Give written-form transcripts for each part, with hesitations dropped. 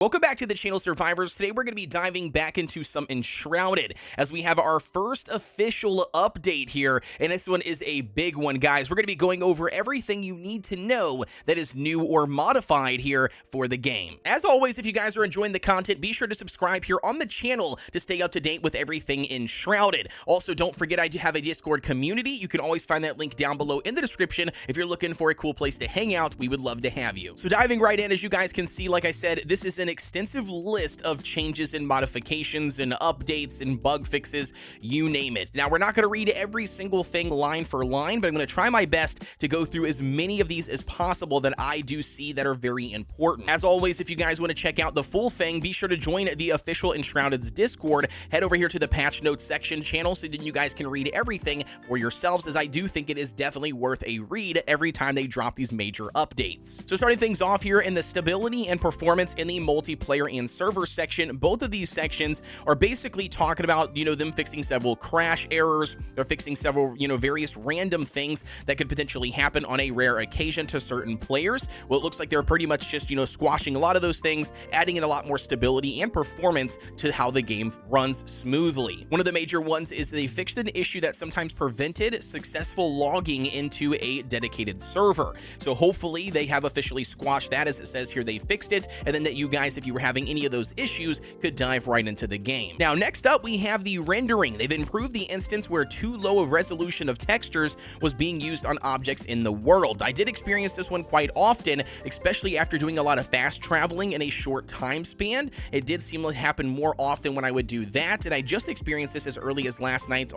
Welcome back to the channel, survivors. Today we're going to be diving back into some Enshrouded as we have our first official update here, and this one is a big one, guys. We're going to be going over everything you need to know that is new or modified here for the game. As always, if you guys are enjoying the content, be sure to subscribe here on the channel to stay up to date with everything Enshrouded. Also, don't forget I do have a Discord community. You can always find that link down below in the description. If you're looking for a cool place to hang out, we would love to have you. So diving right in, as you guys can see, like I said, this is an extensive list of changes and modifications and updates and bug fixes, you name it. Now, we're not going to read every single thing line for line, but I'm going to try my best to go through as many of these as possible that I do see that are very important. As always, if you guys want to check out the full thing, be sure to join the official Enshrouded's Discord. Head over here to the patch notes section channel so that you guys can read everything for yourselves, as I do think it is definitely worth a read every time they drop these major updates. So starting things off here in the stability and performance in the multiplayer and server section, both of these sections are basically talking about, them fixing several crash errors. They're fixing several, various random things that could potentially happen on a rare occasion to certain players. Well, it looks like they're pretty much just, squashing a lot of those things, adding in a lot more stability and performance to how the game runs smoothly. One of the major ones is they fixed an issue that sometimes prevented successful logging into a dedicated server. So hopefully they have officially squashed that, as it says here they fixed it, and then that you guys, if you were having any of those issues, could dive right into the game. Now, next up, we have the rendering. They've improved the instance where too low of resolution of textures was being used on objects in the world. I did experience this one quite often, especially after doing a lot of fast traveling in a short time span. It did seem to happen more often when I would do that, and I just experienced this as early as last night's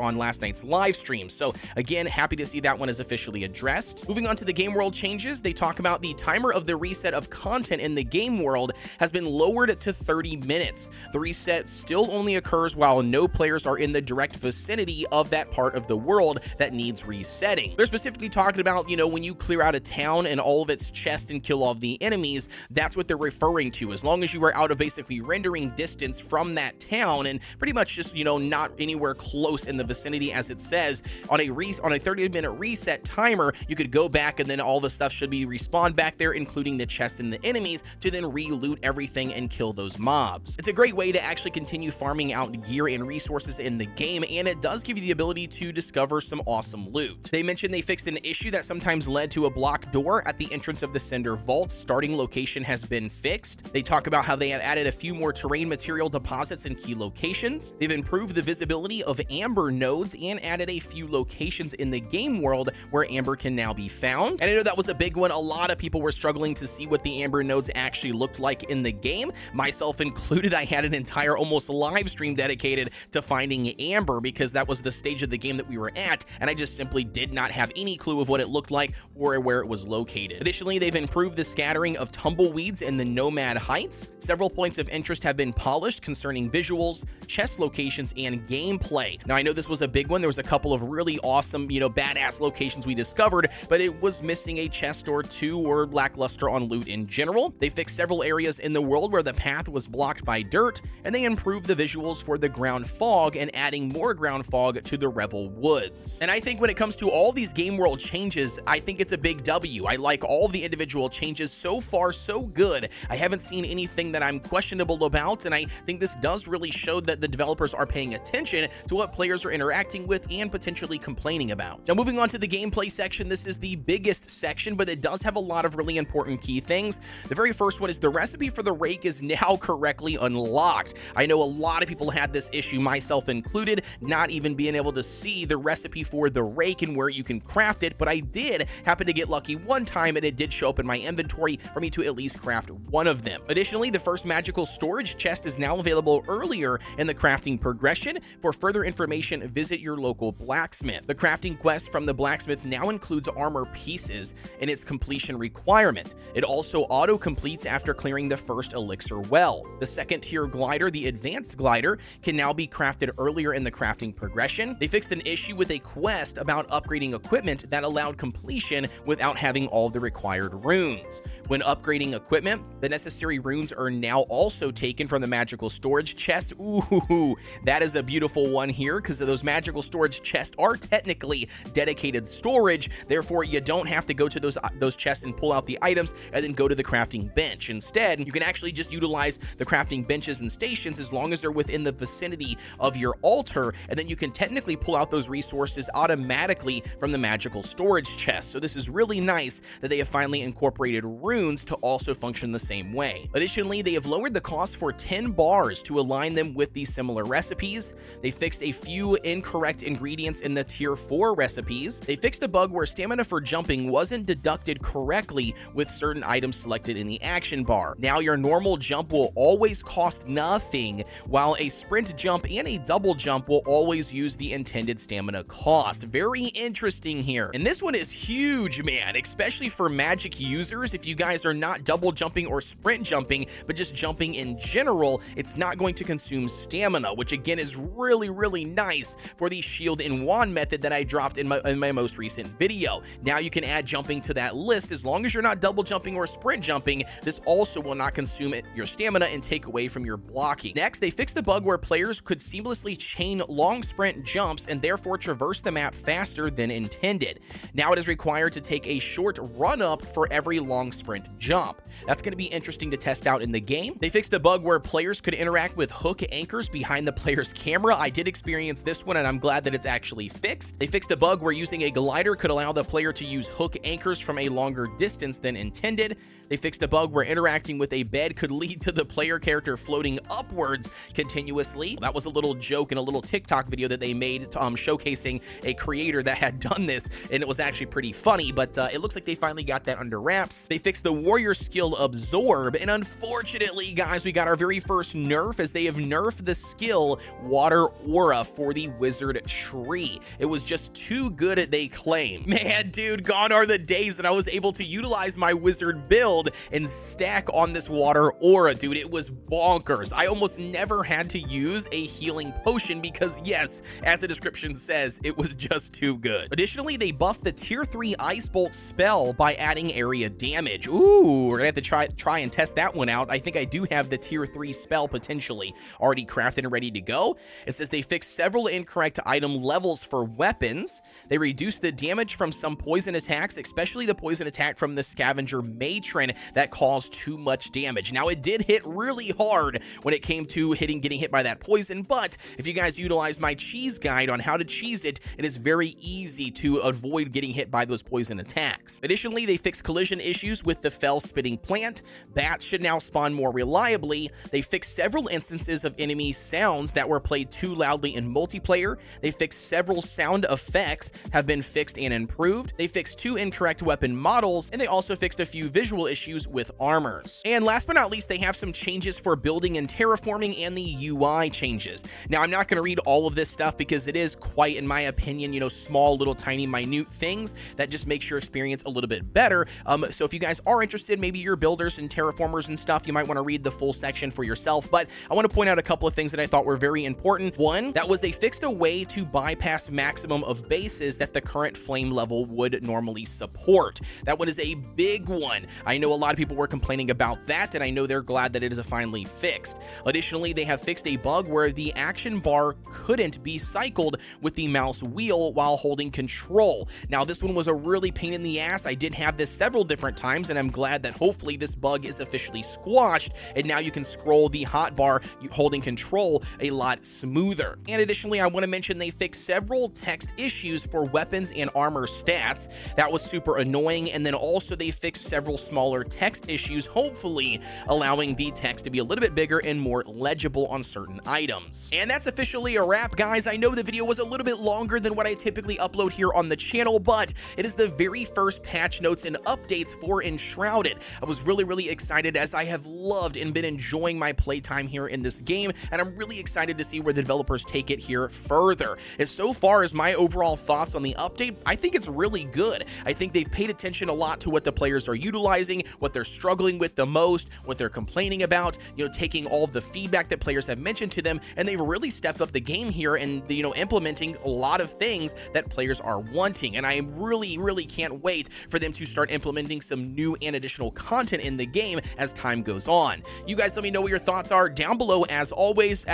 live stream. So again, happy to see that one is officially addressed. Moving on to the game world changes, they talk about the timer of the reset of content in the game world has been lowered to 30 minutes. The reset still only occurs while no players are in the direct vicinity of that part of the world that needs resetting. They're specifically talking about, when you clear out a town and all of its chests and kill all of the enemies, that's what they're referring to. As long as you are out of basically rendering distance from that town and pretty much just, not anywhere close in the vicinity, as it says, on a 30-minute reset timer, you could go back and then all the stuff should be respawned back there, including the chests and the enemies, to then re-loot everything and kill those mobs. It's a great way to actually continue farming out gear and resources in the game, and it does give you the ability to discover some awesome loot. They mentioned they fixed an issue that sometimes led to a blocked door at the entrance of the Cinder Vault. Starting location has been fixed. They talk about how they have added a few more terrain material deposits in key locations. They've improved the visibility of amber nodes and added a few locations in the game world where amber can now be found. And I know that was a big one. A lot of people were struggling to see what the amber nodes actually looked like in the game, myself included. I had an entire almost live stream dedicated to finding amber because that was the stage of the game that we were at, and I just simply did not have any clue of what it looked like or where it was located. Additionally, they've improved the scattering of tumbleweeds in the Nomad Heights. Several points of interest have been polished concerning visuals, chest locations, and gameplay. Now, I know this was a big one. There was a couple of really awesome, badass locations we discovered, but it was missing a chest or two or lackluster on loot in general. They fixed several areas in the world where the path was blocked by dirt, and they improved the visuals for the ground fog and adding more ground fog to the Revel Woods. And I think when it comes to all these game world changes, I think it's a big W. I like all the individual changes. So far, so good. I haven't seen anything that I'm questionable about, and I think this does really show that the developers are paying attention to what players are interacting with and potentially complaining about. Now, moving on to the gameplay section, this is the biggest section, but it does have a lot of really important key things. The very first one is the recipe for the rake is now correctly unlocked. I know a lot of people had this issue, myself included, not even being able to see the recipe for the rake and where you can craft it, but I did happen to get lucky one time and it did show up in my inventory for me to at least craft one of them. Additionally, the first magical storage chest is now available earlier in the crafting progression. For further information, visit your local blacksmith. The crafting quest from the blacksmith now includes armor pieces in its completion requirement. It also auto-completes after clearing the first elixir well. The second tier glider, the advanced glider, can now be crafted earlier in the crafting progression. They fixed an issue with a quest about upgrading equipment that allowed completion without having all the required runes. When upgrading equipment, the necessary runes are now also taken from the magical storage chest. Ooh, that is a beautiful one here, because those magical storage chests are technically dedicated storage. Therefore, you don't have to go to those chests and pull out the items and then go to the crafting bench. Instead, you can actually just utilize the crafting benches and stations as long as they're within the vicinity of your altar, and then you can technically pull out those resources automatically from the magical storage chest. So this is really nice that they have finally incorporated runes to also function the same way. Additionally, they have lowered the cost for 10 bars to align them with these similar recipes. They fixed a few incorrect ingredients in the tier 4 recipes. They fixed a bug where stamina for jumping wasn't deducted correctly with certain items selected in the action bar. Now your normal jump will always cost nothing, while a sprint jump and a double jump will always use the intended stamina cost. Very interesting here. And this one is huge, man, especially for magic users. If you guys are not double jumping or sprint jumping, but just jumping in general, it's not going to consume stamina, which again is really nice for the shield and wand method that I dropped in my most recent video. Now you can add jumping to that list as long as you're not double jumping or sprint jumping. This also will not consume your stamina and take away from your blocking. Next, they fixed a bug where players could seamlessly chain long sprint jumps and therefore traverse the map faster than intended. Now it is required to take a short run up for every long sprint jump. That's going to be interesting to test out in the game. They fixed a bug where players could interact with hook anchors behind the player's camera. I did experience this one and I'm glad that it's actually fixed. They fixed a bug where using a glider could allow the player to use hook anchors from a longer distance than intended. They fixed a bug where interacting with a bed could lead to the player character floating upwards continuously. That was a little joke in a little TikTok video that they made showcasing a creator that had done this, and it was actually pretty funny, but it looks like they finally got that under wraps. They fixed the warrior skill Absorb, and unfortunately, guys, we got our very first nerf as they have nerfed the skill Water Aura for the wizard tree. It was just too good, they claim. Man, dude, gone are the days that I was able to utilize my wizard build and stack on this water aura, dude. It was bonkers. I almost never had to use a healing potion because, yes, as the description says, it was just too good. Additionally, they buffed the tier 3 ice bolt spell by adding area damage. Ooh, we're gonna have to try and test that one out. I think I do have the tier 3 spell potentially already crafted and ready to go. It says they fixed several incorrect item levels for weapons. They reduced the damage from some poison attacks, especially the poison attack from the scavenger matron that caused too much damage. Now, it did hit really hard when it came to getting hit by that poison, but if you guys utilize my cheese guide on how to cheese it, it is very easy to avoid getting hit by those poison attacks. Additionally, they fixed collision issues with the fell spitting plant. Bats should now spawn more reliably. They fixed several instances of enemy sounds that were played too loudly in multiplayer. They fixed several sound effects have been fixed and improved. They fixed 2 incorrect weapon models, and they also fixed a few visual issues with armors. And last but not least, they have some changes for building and terraforming and the UI changes. Now, I'm not going to read all of this stuff because it is quite, in my opinion, small, little, tiny, minute things that just makes your experience a little bit better. So if you guys are interested, maybe you're builders and terraformers and stuff, you might want to read the full section for yourself. But I want to point out a couple of things that I thought were very important. One, that was they fixed a way to bypass maximum of bases that the current flame level would normally support. That one is a big one. I know a lot of people were complaining about that, and I know they're glad that it is finally fixed. Additionally, they have fixed a bug where the action bar couldn't be cycled with the mouse wheel while holding control. Now, this one was a really pain in the ass. I did have this several different times, and I'm glad that hopefully this bug is officially squashed, and now you can scroll the hotbar holding control a lot smoother. And additionally, I want to mention they fixed several text issues for weapons and armor stats. That was super annoying, and then also they fixed several smaller text issues, hopefully allowing the text to be a little bit bigger and more legible on certain items. And that's officially a wrap, guys. I know the video was a little bit longer than what I typically upload here on the channel, but it is the very first patch notes and updates for Enshrouded. I was really excited as I have loved and been enjoying my playtime here in this game, and I'm really excited to see where the developers take it here further. And so far as my overall thoughts on the update, I think it's really good. I think they've paid attention a lot to what the players are utilizing, what they're struggling with the most, what they're complaining about, taking all of the feedback that players have mentioned to them, and they've really stepped up the game here and, implementing a lot of things that players are wanting. And I really can't wait for them to start implementing some new and additional content in the game as time goes on. You guys let me know what your thoughts are down below. As always,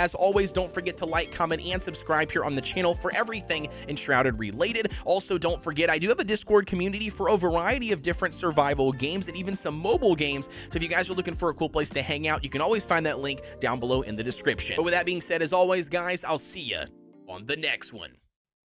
don't forget to like, comment, and subscribe here on the channel for everything Enshrouded related. Also, don't forget, I do have a Discord community for a variety of different survival games and even some mobile games. So if you guys are looking looking for a cool place to hang out, you can always find that link down below in the description. But with that being said, as always, guys, I'll see ya on the next one.